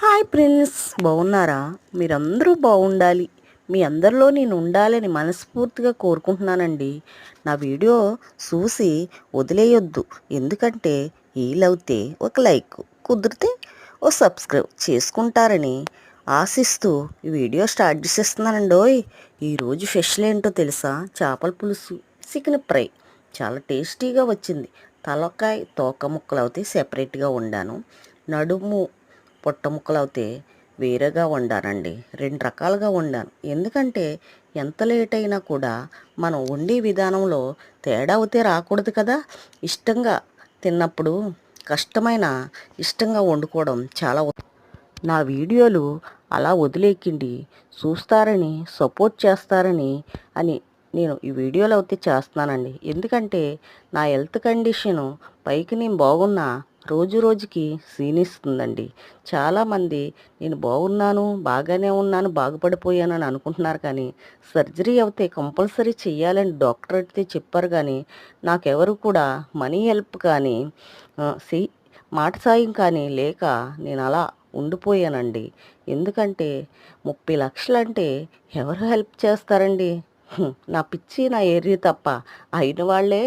Hi friends, బాగున్నారా? మీరందరూ బాగుండాలి, మీ అందరిలో నేను ఉండాలని మనస్ఫూర్తిగా కోరుకుంటున్నానండి. నా వీడియో చూసి వదిలేయొద్దు. ఎందుకంటే వీలవుతే ఒక లైక్, కుదిరితే ఓ సబ్స్క్రైబ్ చేసుకుంటారని ఆశిస్తూ ఈ వీడియో స్టార్ట్ చేసేస్తున్నానండోయ్. ఈరోజు స్పెషల్ ఏంటో తెలుసా? చేపల పులుసు, చికెన్ ఫ్రై. చాలా టేస్టీగా వచ్చింది. తలకాయ తోక ముక్కలు అయితే సెపరేట్గా వండాను. నడుము పొట్ట ముక్కలు అయితే వేరేగా వండానండి. రెండు రకాలుగా వండాను. ఎందుకంటే ఎంత లేట్ అయినా కూడా మనం వండే విధానంలో తేడా అవుతే రాకూడదు కదా. ఇష్టంగా తిన్నప్పుడు కష్టమైన ఇష్టంగా వండుకోవడం చాలా నా వీడియోలు అలా వదిలేకండి, చూస్తారని సపోర్ట్ చేస్తారని అని నేను ఈ వీడియోలో అయితే చేస్తున్నానండి. ఎందుకంటే నా హెల్త్ కండిషను పైకి నేను బాగున్నా రోజు రోజుకి క్షీణిస్తుందండి. చాలామంది నేను బాగున్నాను, బాగానే ఉన్నాను, బాగుపడిపోయానని అనుకుంటున్నారు. కానీ సర్జరీ అయితే కంపల్సరీ చెయ్యాలని డాక్టర్ అయితే చెప్పారు. కానీ నాకెవరు కూడా మనీ హెల్ప్ కానీ సి మాట సాయం కానీ లేక నేను అలా ఉండిపోయానండి. ఎందుకంటే 30 లక్షలంటే ఎవరు హెల్ప్ చేస్తారండి? నా పిచ్చి నా ఏరియా తప్ప అయిన వాళ్ళే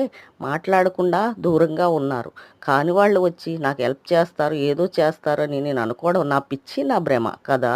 మాట్లాడకుండా దూరంగా ఉన్నారు. కాని వాళ్ళు వచ్చి నాకు హెల్ప్ చేస్తారు, ఏదో చేస్తారు అని నేను అనుకోవడం నా పిచ్చి, నా భ్రమ కదా.